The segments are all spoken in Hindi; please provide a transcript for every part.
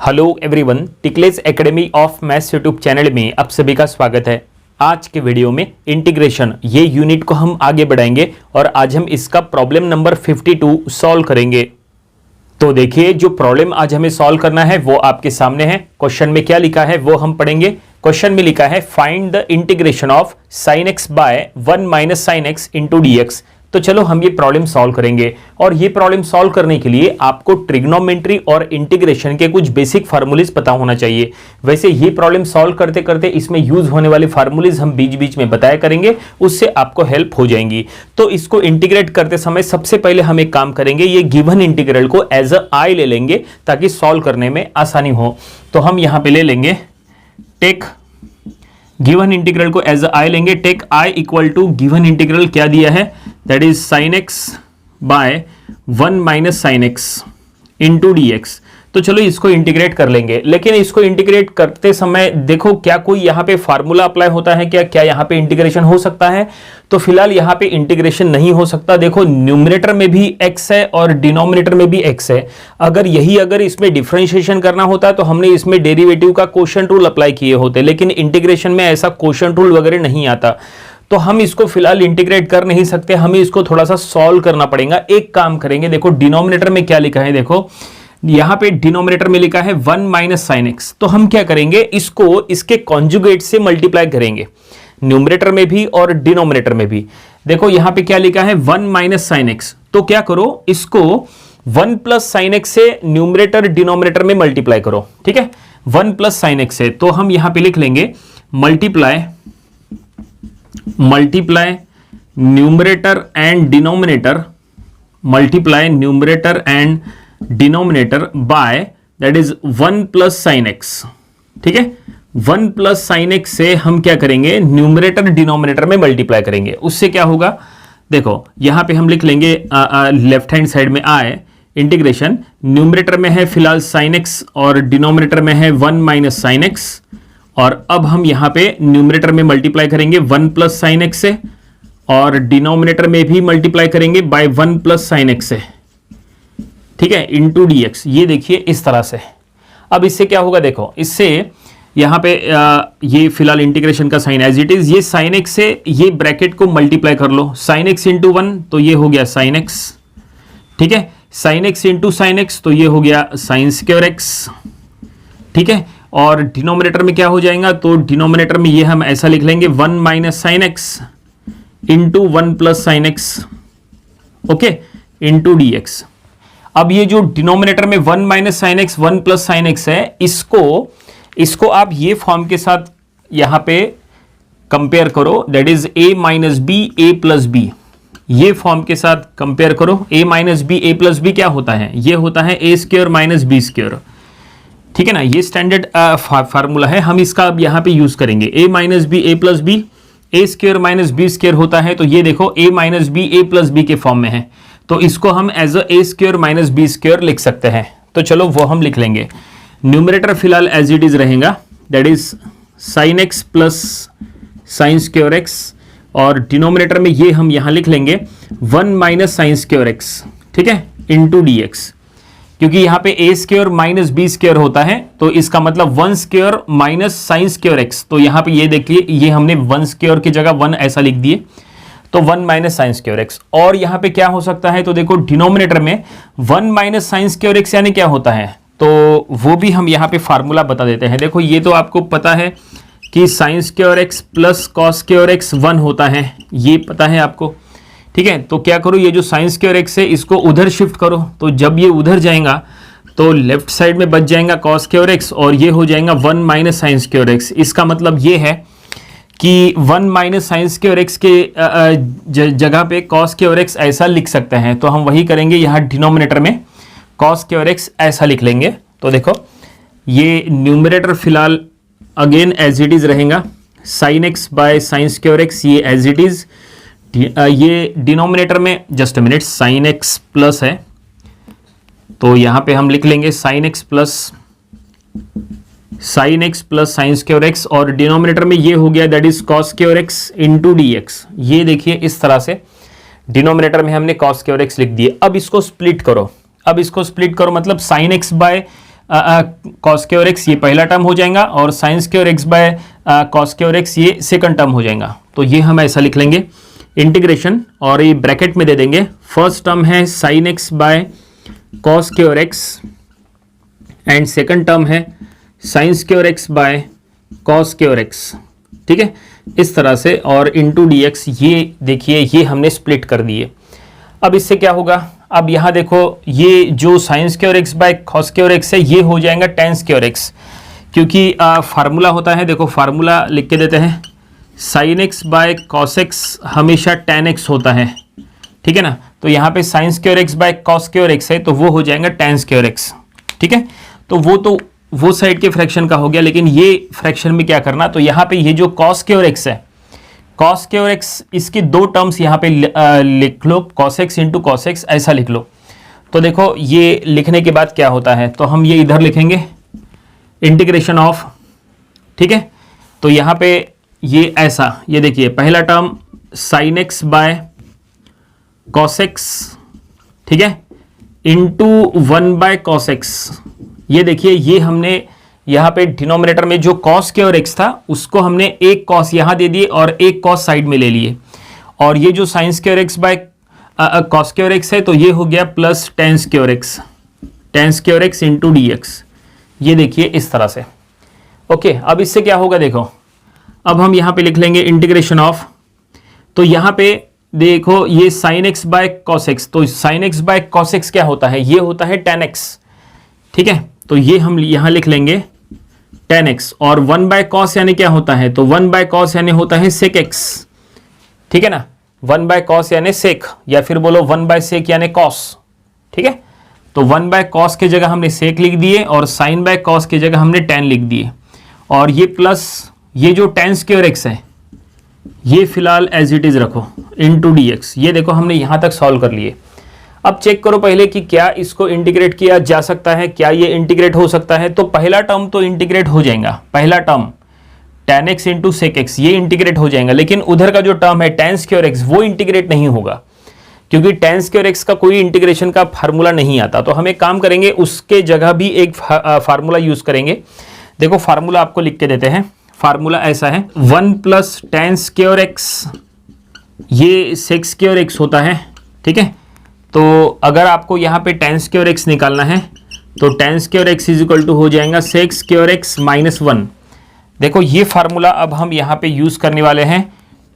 हेलो एवरीवन, टिकलेज academy of maths YouTube channel में आप सभी का स्वागत है। आज के वीडियो में इंटीग्रेशन ये यूनिट को हम आगे बढ़ाएंगे और आज हम इसका प्रॉब्लम नंबर 52 सॉल्व करेंगे। तो देखिए, जो प्रॉब्लम आज हमें सॉल्व करना है वो आपके सामने है। क्वेश्चन में क्या लिखा है वो हम पढ़ेंगे। क्वेश्चन में लिखा है find the integration of sin x by 1 minus sin x into dx। तो चलो हम ये प्रॉब्लम सॉल्व करेंगे और ये प्रॉब्लम सॉल्व करने के लिए आपको ट्रिग्नोमेट्री और इंटीग्रेशन के कुछ बेसिक फार्मूलेज पता होना चाहिए। वैसे ये प्रॉब्लम सॉल्व करते करते इसमें यूज होने वाले फार्मूलेज हम बीच बीच में बताया करेंगे, उससे आपको हेल्प हो जाएंगी। तो इसको इंटीग्रेट करते समय सबसे पहले हम एक काम करेंगे, ये गिवन इंटीग्रल को एज अ आई ले लेंगे ताकि सॉल्व करने में आसानी हो। तो हम यहां पर ले लेंगे टेक गिवन इंटीग्रल को एज आई लेंगे। Take I equal to given integral क्या दिया है, that is sin x by 1 minus sin x into dx। तो चलो इसको इंटीग्रेट कर लेंगे, लेकिन इसको इंटीग्रेट करते समय देखो क्या कोई यहाँ पे फार्मूला अप्लाई होता है क्या यहाँ पे इंटीग्रेशन हो सकता है? तो फिलहाल यहाँ पे इंटीग्रेशन नहीं हो सकता। देखो न्यूमरेटर में भी x है और डिनोमिनेटर में भी x है। अगर इसमें डिफरेंशिएशन करना होता तो हमने इसमें डेरिवेटिव का क्वोशिएंट रूल अप्लाई किए होते, लेकिन इंटीग्रेशन में ऐसा क्वोशिएंट रूल वगैरह नहीं आता, तो हम इसको फिलहाल इंटीग्रेट कर नहीं सकते। हमें इसको थोड़ा सा सॉल्व करना पड़ेगा। एक काम करेंगे, देखो डिनोमिनेटर में क्या लिखा है, देखो यहां पे डिनोमिनेटर में लिखा है 1 माइनस sin x। तो हम क्या करेंगे, इसको इसके कॉन्जुगेट से मल्टीप्लाई करेंगे, न्यूमरेटर में भी और डिनोमिनेटर में भी। देखो यहां पे क्या लिखा है 1 माइनस sin x। तो क्या करो, इसको 1 प्लस sin x से न्यूमरेटर डिनोमिनेटर में मल्टीप्लाई करो। ठीक है, 1 प्लस sin x से, तो हम यहां पे लिख लेंगे multiply numerator and denominator, multiply numerator and denominator by that is 1 plus sin x। ठीक है, 1 प्लस sin x से हम क्या करेंगे, न्यूमरेटर डिनोमिनेटर में मल्टीप्लाई करेंगे। उससे क्या होगा, देखो यहां पे हम लिख लेंगे लेफ्ट हैंड साइड में आए इंटीग्रेशन, न्यूमरेटर में है फिलहाल sin x और डिनोमिनेटर में है 1 माइनस sin x। और अब हम यहां पे न्यूमरेटर में मल्टीप्लाई करेंगे 1 प्लस sin x से और डिनोमिनेटर में भी मल्टीप्लाई करेंगे बाय 1 प्लस sin x से। ठीक है, इंटू dx। ये देखिए इस तरह से। अब इससे क्या होगा, देखो इससे यहां पे ये फिलहाल इंटीग्रेशन का साइन एज इट इज, ये sin x से ये ब्रैकेट को मल्टीप्लाई कर लो, sin x इंटू 1 तो ये हो गया sin x। ठीक है, sin x into sin x तो ये हो गया sin स्क्वायर x। ठीक है, और डिनोमिनेटर में क्या हो जाएगा, तो डिनोमिनेटर में ये हम ऐसा लिख लेंगे 1 minus sin x into 1 plus sin x, okay, into dx। अब ये जो डिनोमिनेटर में 1 minus sin x 1 plus sin x है, इसको आप ये फॉर्म के साथ यहां पे कंपेयर करो, that is a minus B A plus B. ये फॉर्म के साथ कंपेयर करो, a minus B A plus B क्या होता है, ये होता है a square minus B square. ठीक है ना, ये स्टैंडर्ड फार्मूला है, हम इसका अब यहां पे यूज करेंगे। a minus B A plus B, A square minus B square होता है, तो ये देखो a minus B A plus B के फॉर्म में है, तो इसको हम as A square minus B square लिख सकते हैं। तो चलो वो हम लिख लेंगे। न्यूमरेटर फिलहाल एज इट इज रहेगा, that is sin x plus sin square x, और डिनोमिनेटर में ये हम यहां लिख लेंगे 1 माइनस sin स्क्वायर x। ठीक है, इंटू dx। क्योंकि यहां पे a square minus B square होता है, तो इसका मतलब 1 square minus sin square x। तो यहां पे ये देखिए, ये हमने 1 स्क्वायर की जगह 1 ऐसा लिख दिए, तो 1 माइनस sin स्क्वायर x। और यहां पे क्या हो सकता है, तो देखो डिनोमिनेटर में 1 माइनस sin स्क्वायर x यानी क्या होता है, तो वो भी हम यहां पे फार्मूला बता देते हैं। देखो ये तो आपको पता है कि sin square x plus cos square x 1 होता है, ये पता है आपको। ठीक है, तो क्या करो, ये जो sin स्क्वायर x है इसको उधर शिफ्ट करो, तो जब ये उधर जाएगा तो लेफ्ट साइड में बच जाएगा cos स्क्वायर x और ये हो जाएगा 1 माइनस sin स्क्वायर x। इसका मतलब ये है कि 1 माइनस sin स्क्वायर x के जगह पे cos स्क्वायर x ऐसा लिख सकते हैं, तो हम वही करेंगे, यहाँ डिनोमिनेटर में cos स्क्वायर x ऐसा लिख लेंगे। तो देखो ये न्यूमरेटर फिलहाल अगेन एज इट इज रहेगा, sin x by sin square x ये एज इट इज। ये डिनोमिनेटर में just a minute sin x plus है, तो यहां पे हम लिख लेंगे sin x plus sin square x, और डिनोमिनेटर में ये हो गया that is cos square x into dx। ये देखिए इस तरह से डिनोमिनेटर में हमने cos स्क्वायर x लिख दिए। अब इसको स्प्लिट करो, मतलब sin x bye cos square x ये पहला टर्म हो जाएगा और sign square x by cos square x ये सेकंड टर्म हो जाएगा। तो ये हम ऐसा लिख लेंगे इंटीग्रेशन, और ये ब्रैकेट में दे देंगे फर्स्ट टर्म है sine x by cos square x and second term है sine square x by cos square x. ठीक है, इस तरह से, और इंटू डी एक्स, ये देखिए ये हमने स्प्लिट कर दिए। अब इससे क्या होगा, अब यहाँ देखो ये जो sign square x by cos square x है ये हो जाएगा टेन स्क्वायर एक्स, क्योंकि फार्मूला होता है, देखो फार्मूला लिख के देते हैं, sign x by cos x हमेशा टेन एक्स होता है। ठीक है ना, तो यहाँ पे sign square x by cos square x है तो वो हो जाएगा टेन स्क्वायर एक्स। ठीक है, तो वो साइड के फ्रैक्शन का हो गया, लेकिन ये फ्रैक्शन में क्या करना, तो यहाँ पे ये जो कॉस स्क्वायर एक्स है, कॉस स्क्वायर एक्स इसकी दो टर्म्स यहाँ पे लिख लो, cos x into cos x ऐसा लिख लो। तो देखो ये लिखने के बाद क्या होता है, तो हम ये इधर लिखेंगे इंटीग्रेशन ऑफ, ठीक है, तो यहाँ पे ये ऐसा, ये देखिए पहला term sign x by cos x, ठीक है, इंटू 1 बाय कॉस एक्स। ये देखिए ये हमने यहाँ पे डिनोमिनेटर में जो कॉस स्क्वायर एक्स था उसको हमने एक कॉस यहाँ दे दिए और एक कॉस साइड में ले लिए, और ये जो sign square x by cos square x है तो ये हो गया plus ten square X into D X. ये देखिए इस तरह से। ओके, अब इससे क्या होगा देखो, अब हम यहाँ पे लिख लेंगे इंटीग्रेशन ऑफ, तो यहाँ पे देखो ये sine x by cos x, तो sine x by cos x क्या होता है, ये होता है टेन एक्स। ठीक है, तो ये हम यहाँ लिख लेंगे टेन एक्स, और 1 बाय कॉस यानी क्या होता है, तो 1 बाय कॉस यानी होता है सेक एक्स। ठीक है ना, 1 बाय कॉस यानी सेक, या फिर बोलो 1 बाय सेक यानी कॉस। ठीक है, तो 1 बाय कॉस की जगह हमने सेक लिख दिए और साइन बाय कॉस की जगह हमने टेन लिख दिए, और ये प्लस ये जो टेन स्क्वायर एक्स है ये फिलहाल एज इट इज रखो इंटू डी एक्स। ये देखो हमने यहाँ तक सॉल्व कर लिए। अब चेक करो पहले कि क्या इसको इंटीग्रेट किया जा सकता है, क्या ये इंटीग्रेट हो सकता है। तो पहला टर्म तो इंटीग्रेट हो जाएगा, पहला term tan x into sec X ये इंटीग्रेट हो जाएगा, लेकिन उधर का जो टर्म है tan स्क्वायर एक्स वो इंटीग्रेट नहीं होगा, क्योंकि tan स्क्वायर एक्स का कोई इंटीग्रेशन का फार्मूला नहीं आता। तो हम एक काम करेंगे, उसके जगह भी एक फार्मूला यूज करेंगे। देखो फार्मूला आपको लिख के देते हैं, फार्मूला ऐसा है 1 प्लस tan स्क्वायर एक्स, ये सेक स्क्वायर एक्स होता है। ठीक है, तो अगर आपको यहाँ पे tan स्क्वायर एक्स निकालना है तो tan square X is equal to हो जाएगा सेक स्क्वायर एक्स माइनस 1। देखो ये फार्मूला अब हम यहाँ पे यूज़ करने वाले हैं,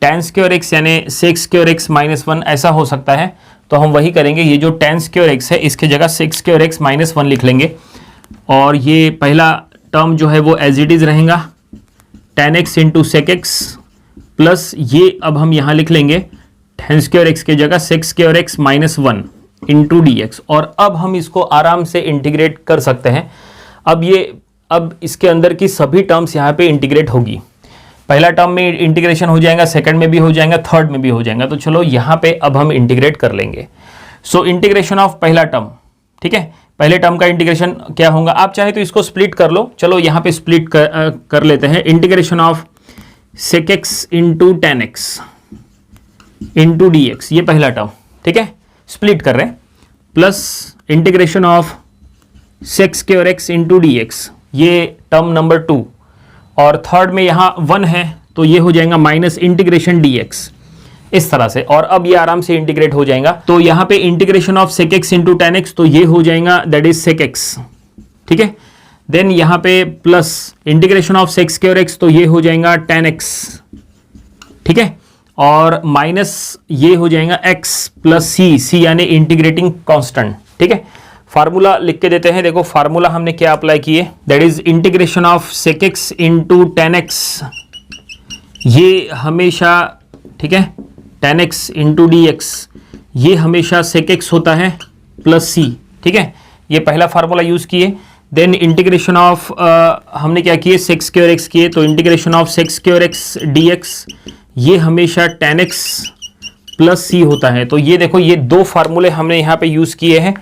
tan स्क्वायर एक्स यानी सेक स्क्वायर एक्स माइनस 1 ऐसा हो सकता है, तो हम वही करेंगे। ये जो tan स्क्वायर एक्स है इसके जगह सेक स्क्वायर एक्स माइनस 1 लिख लेंगे, और ये पहला टर्म जो है वो एज इट इज रहेगा tan X into sec X, plus ये अब हम यहाँ लिख लेंगे tan स्क्वायर एक्स की जगह sec square X minus 1 into D X. और अब हम इसको आराम से इंटीग्रेट कर सकते हैं। अब इसके अंदर की सभी टर्म्स यहाँ पे इंटीग्रेट होगी, पहला टर्म में इंटीग्रेशन हो जाएगा, सेकंड में भी हो जाएगा, थर्ड में भी हो जाएगा। तो चलो यहाँ पे अब हम इंटीग्रेट कर लेंगे। सो इंटीग्रेशन ऑफ पहला टर्म, ठीक है, पहले टर्म का इंटीग्रेशन क्या होगा, आप चाहे तो इसको स्प्लिट कर लो। चलो यहाँ पे स्प्लिट कर लेते हैं। Integration of sec X into tan X into D X, ये पहला टर्म, ठीक है, स्प्लिट कर रहे हैं, plus integration of sec square X into D X, ये टर्म नंबर 2, और थर्ड में यहाँ 1 है तो ये हो जाएगा माइनस इंटीग्रेशन डी एक्स, इस तरह से। और अब ये आराम से इंटीग्रेट हो जाएगा। तो यहाँ पे integration of sec X into tan X, तो ये हो जाएगा दैट इज सेक एक्स। ठीक है, देन यहाँ पे plus integration of sec square X, तो ये हो जाएगा टेन एक्स। ठीक है, और माइनस ये हो जाएगा x प्लस सी यानी इंटीग्रेटिंग कांस्टेंट। ठीक है, फार्मूला लिख के देते हैं। देखो फार्मूला हमने क्या अप्लाई किए, that is integration of sec X into tan X, ये हमेशा, ठीक है, tan X into D X ये हमेशा सेक एक्स होता है प्लस सी। ठीक है, ये पहला फार्मूला यूज किए। देन इंटीग्रेशन ऑफ हमने क्या किए, सेक स्क्वायर एक्स किए, तो integration of sec square X D X ये हमेशा tan x प्लस सी होता है। तो ये देखो ये दो फार्मूले हमने यहाँ पे यूज़ किए हैं।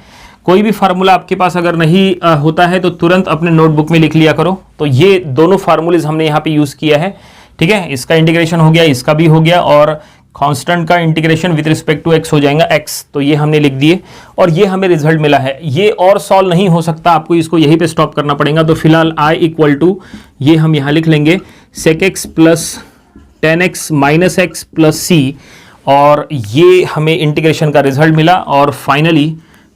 कोई भी फार्मूला आपके पास अगर नहीं होता है तो तुरंत अपने नोटबुक में लिख लिया करो। तो ये दोनों फार्मूलेज हमने यहाँ पे यूज़ किया है। ठीक है, इसका इंटीग्रेशन हो गया, इसका भी हो गया, और कांस्टेंट का integration with respect to X हो जाएगा एक्स, तो ये हमने लिख दिए और ये हमें रिजल्ट मिला है। ये और सॉल्व नहीं हो सकता, आपको इसको यहीं पे स्टॉप करना पड़ेगा। तो फिलहाल i इक्वल टू ये हम यहां लिख लेंगे sec x plus 10x minus x plus c, और ये हमें इंटीग्रेशन का रिजल्ट मिला और फाइनली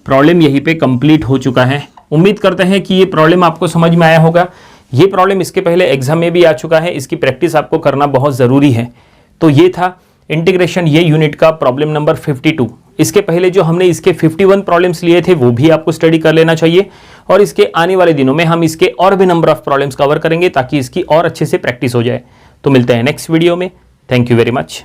प्रॉब्लम यहीं पे कंप्लीट हो चुका है। उम्मीद करते हैं कि ये प्रॉब्लम आपको समझ में आया होगा। ये प्रॉब्लम इसके पहले एग्जाम में भी आ चुका है, इसकी प्रैक्टिस आपको करना बहुत ज़रूरी है। तो ये था इंटीग्रेशन ये यूनिट का प्रॉब्लम नंबर 52। इसके पहले जो हमने इसके 51 प्रॉब्लम्स लिए थे वो भी आपको स्टडी कर लेना चाहिए, और इसके आने वाले दिनों में हम इसके और भी नंबर ऑफ प्रॉब्लम्स कवर करेंगे ताकि इसकी और अच्छे से प्रैक्टिस हो जाए। तो मिलते हैं नेक्स्ट वीडियो में। Thank you very much.